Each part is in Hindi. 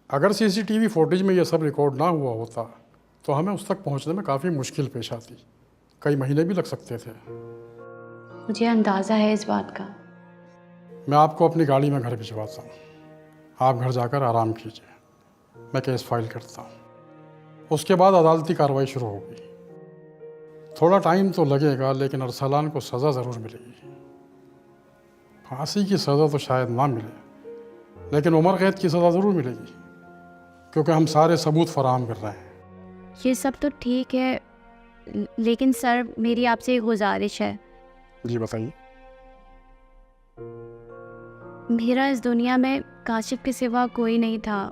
अगर सीसीटीवी फुटेज में ये सब रिकॉर्ड ना हुआ होता तो हमें उस तक पहुंचने में काफ़ी मुश्किल पेश आती। कई महीने भी लग सकते थे। मुझे अंदाज़ा है इस बात का। मैं आपको अपनी गाड़ी में घर भिजवाता हूँ, आप घर जाकर आराम कीजिए, मैं केस फाइल करता हूँ। उसके बाद अदालती कार्रवाई शुरू होगी। थोड़ा टाइम तो लगेगा लेकिन अरसलान को सज़ा ज़रूर मिलेगी। फांसी की सज़ा तो शायद ना मिले लेकिन उम्र कैद की सज़ा ज़रूर मिलेगी, क्योंकि हम सारे सबूत फराहम कर रहे हैं। ये सब तो ठीक है, लेकिन सर मेरी आपसे एक गुजारिश है। जी बताइए। मेरा इस दुनिया में काशिफ के सिवा कोई नहीं था।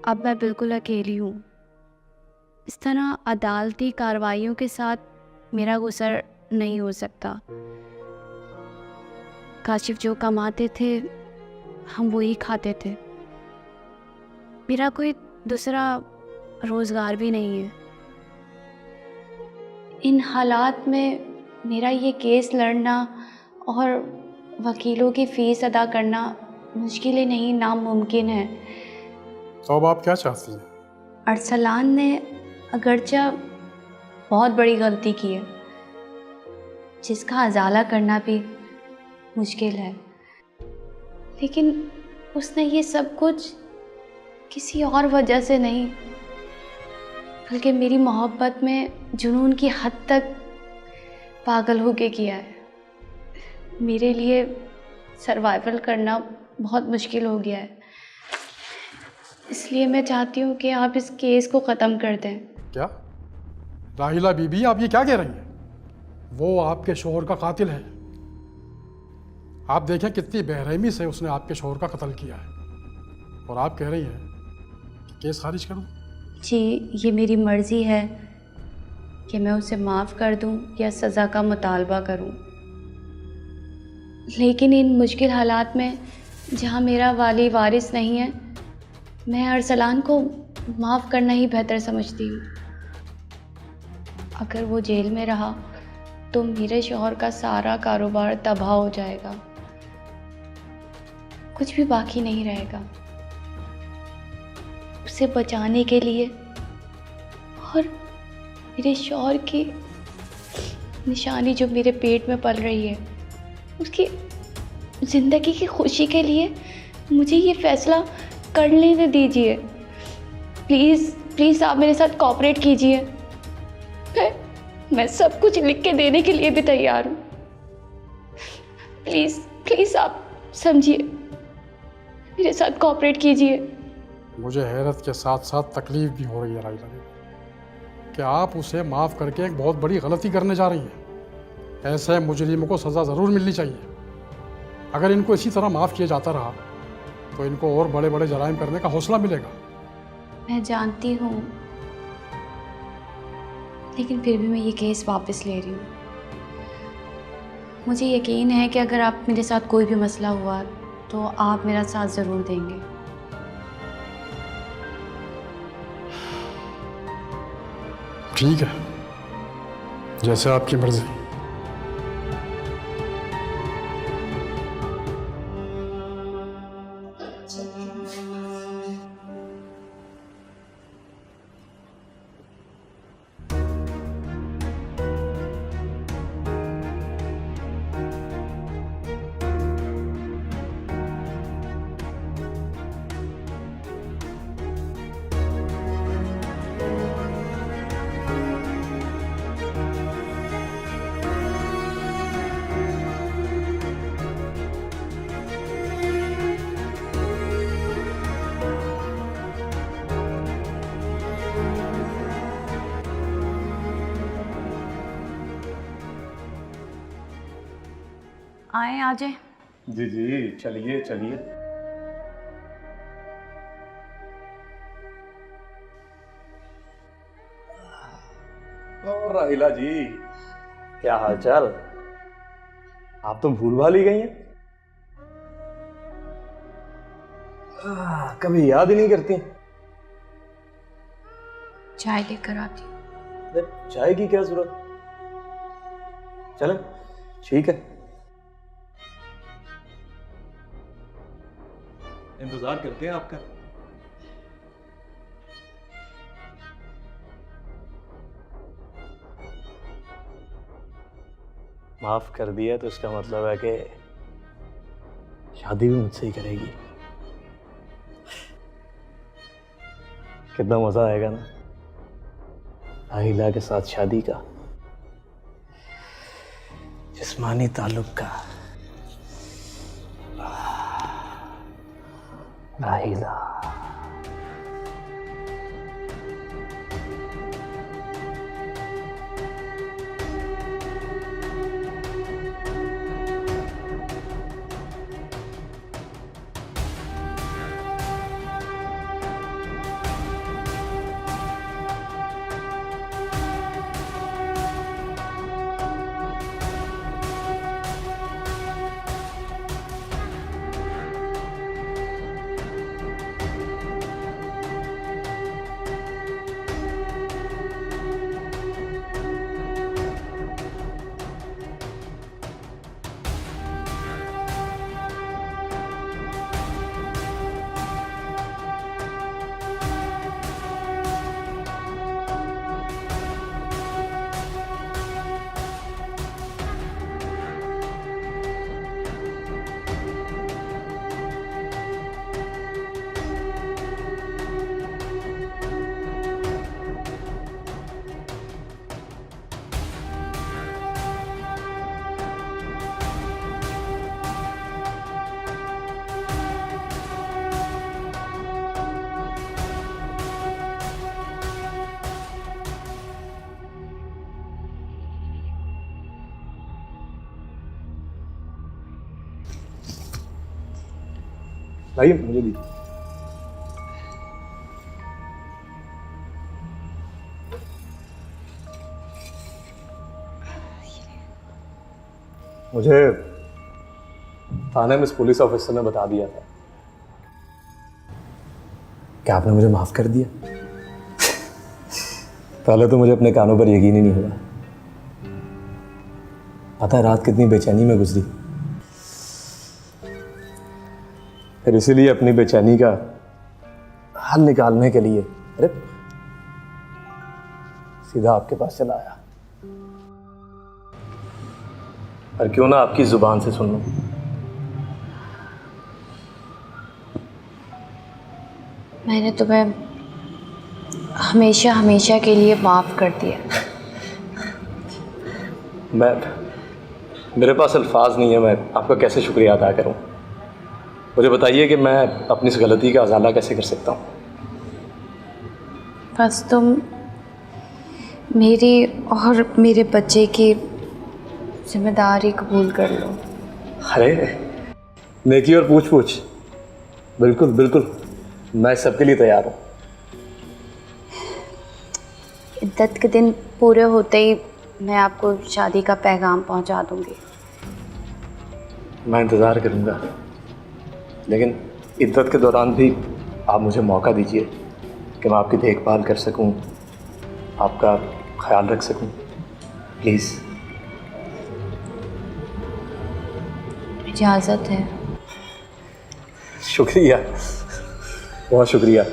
अब मैं बिल्कुल अकेली हूँ। इस तरह अदालती कार्रवाइयों के साथ मेरा गुजर नहीं हो सकता। काशिफ जो कमाते थे हम वही खाते थे। मेरा कोई दूसरा रोज़गार भी नहीं है। इन हालात में मेरा ये केस लड़ना और वकीलों की फ़ीस अदा करना मुश्किल ही नहीं, नामुमकिन है। तो अब आप क्या चाहती हैं? अरसलान ने अगरचा बहुत बड़ी गलती की है, जिसका अजाला करना भी मुश्किल है, लेकिन उसने ये सब कुछ किसी और वजह से नहीं, बल्कि मेरी मोहब्बत में जुनून की हद तक पागल होके किया है। मेरे लिए सर्वाइवल करना बहुत मुश्किल हो गया है, इसलिए मैं चाहती हूँ कि आप इस केस को ख़त्म कर दें। क्या राहिला बीबी, आप ये क्या कह रही हैं? वो आपके शोहर का कातिल है। आप देखें कितनी बेरहमी से उसने आपके शोहर का कत्ल किया है, और आप कह रही हैं कि केस खारिज करूं? जी, ये मेरी मर्ज़ी है कि मैं उसे माफ़ कर दूं या सज़ा का मुतालबा करूं, लेकिन इन मुश्किल हालात में जहां मेरा वाली वारिस नहीं है, मैं अरसलान को माफ़ करना ही बेहतर समझती हूँ। अगर वो जेल में रहा तो मेरे शौहर का सारा कारोबार तबाह हो जाएगा, कुछ भी बाकी नहीं रहेगा। उसे बचाने के लिए और मेरे शौहर की निशानी जो मेरे पेट में पल रही है, उसकी ज़िंदगी की खुशी के लिए मुझे ये फ़ैसला कर लेने दीजिए। प्लीज़ प्लीज़ आप मेरे साथ कोऑपरेट कीजिए। मैं सब कुछ लिख के देने के लिए भी तैयार हूँ। प्लीज़ प्लीज़ आप समझिए, मेरे साथ कोऑपरेट कीजिए। मुझे हैरत के साथ साथ तकलीफ भी हो रही है राहिला बीबी कि आप उसे माफ़ करके एक बहुत बड़ी गलती करने जा रही हैं। ऐसे मुजरिमों को सज़ा ज़रूर मिलनी चाहिए। अगर इनको इसी तरह माफ़ किया जाता रहा तो इनको और बड़े बड़े जराइम करने का हौसला मिलेगा। मैं जानती हूँ, लेकिन फिर भी मैं ये केस वापस ले रही हूँ। मुझे यकीन है कि अगर आप मेरे साथ कोई भी मसला हुआ तो आप मेरा साथ ज़रूर देंगे। ठीक है, जैसे आपकी मर्जी। आए आ जाए। जी जी, चलिए चलिए। और राहिला जी, क्या हालचाल? आप तो भूल भाल ही गई हैं। कभी याद ही नहीं करती। चाय लेकर आती हूँ। अरे, चाय की क्या जरूरत? चलें, ठीक है, इंतजार करते हैं आपका। माफ कर दिया तो इसका मतलब है कि शादी भी मुझसे ही करेगी। कितना मजा आएगा ना राहिला के साथ शादी का, जिस्मानी ताल्लुक का। राहिला भाई मुझे दी। मुझे थाने में इस पुलिस ऑफिसर ने बता दिया था कि आपने मुझे माफ कर दिया। पहले तो मुझे अपने कानों पर यकीन ही नहीं हुआ। पता है रात कितनी बेचैनी में गुजरी। फिर इसीलिए अपनी बेचैनी का हल निकालने के लिए अरे सीधा आपके पास चला आया। और क्यों ना आपकी जुबान से सुन लूं। मैंने तुम्हें हमेशा हमेशा के लिए माफ़ कर दिया। मेरे पास अल्फाज नहीं है, मैं आपका कैसे शुक्रिया अदा करूं। मुझे बताइए कि मैं अपनी इस गलती का अजाला कैसे कर सकता हूं। बस तुम मेरी और मेरे बच्चे की जिम्मेदारी कबूल कर लो। अरे नेकी और पूछ पूछ, बिल्कुल बिल्कुल, मैं सबके लिए तैयार हूँ। इद्दत के दिन पूरे होते ही मैं आपको शादी का पैगाम पहुंचा दूंगी। मैं इंतज़ार करूँगा, लेकिन इद्दत के दौरान भी आप मुझे मौका दीजिए कि मैं आपकी देखभाल कर सकूं, आपका ख्याल रख सकूं, प्लीज़। इजाज़त है। शुक्रिया, बहुत शुक्रिया।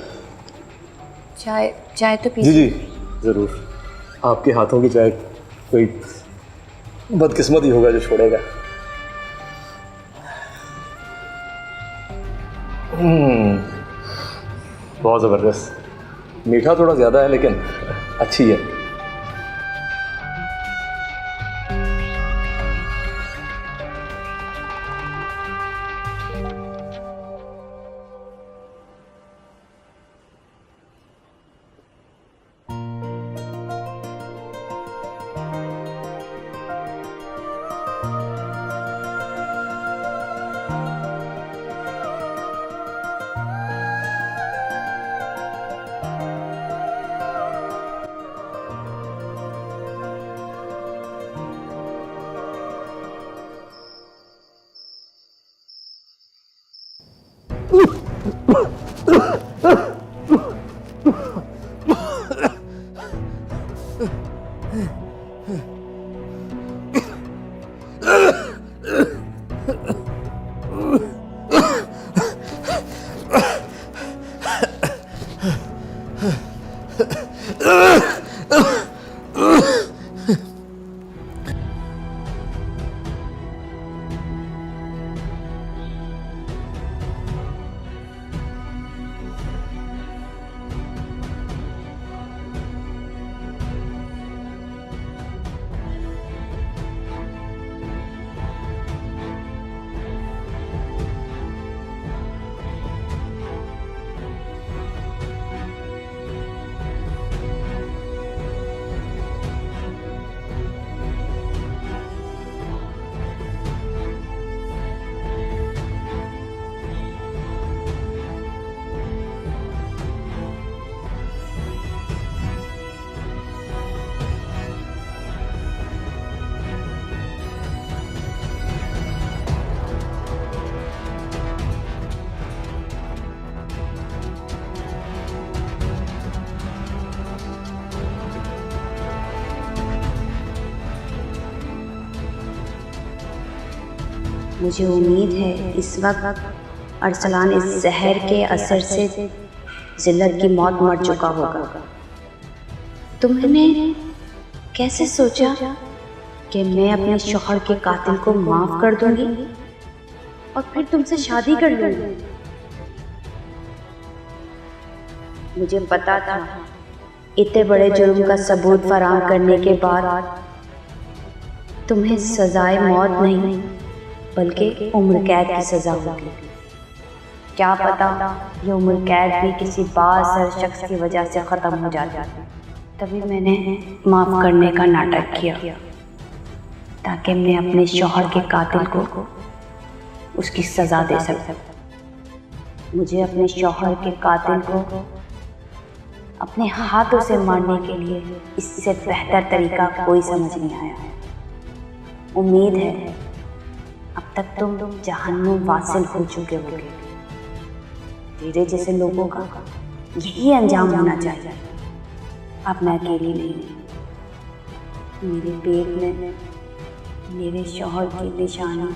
चाय चाय तो पी। जी जी ज़रूर। आपके हाथों की चाय कोई बदकिस्मत ही होगा जो छोड़ेगा। बहुत ज़बरदस्त। मीठा थोड़ा ज़्यादा है लेकिन अच्छी है। मुझे उम्मीद है इस वक्त अरसलान इस जहर के असर से जिल्लत की मौत मर चुका होगा। तुमने कैसे सोचा कि मैं अपने शौहर के कातिल को माफ कर दूंगी और फिर तुमसे शादी कर लूंगी? मुझे पता था इतने बड़े जुर्म का सबूत फराहम करने के बाद तुम्हें सजाए मौत नहीं बल्कि उम्र कैद की सजा होगी। क्या पता ये उम्र कैद भी किसी बासर शख्स की वजह से ख़त्म हो जाती। तभी मैंने माफ़ करने का नाटक किया ताकि मैं अपने शौहर के कातिल को उसकी सज़ा दे सकूं। मुझे अपने शौहर के कातिल को अपने हाथों से मारने के लिए इससे बेहतर तरीका कोई समझ नहीं आया। उम्मीद है अब तक तुम जहन्नुम वासिल हो चुके होगे। तेरे जैसे लोगों का यही अंजाम होना चाहिए। अब मैं अकेली नहीं, मेरे पेट में मेरे शौहर की निशानी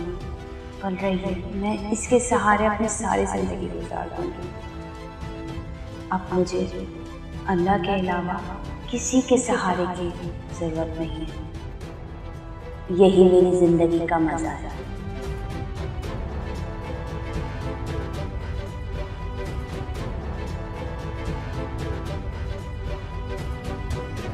पल रही है। मैं इसके सहारे अपनी सारी जिंदगी गुजार दूंगी। अब मुझे अल्लाह के अलावा किसी के सहारे की ज़रूरत नहीं है। यही मेरी ज़िंदगी का मज़ा है।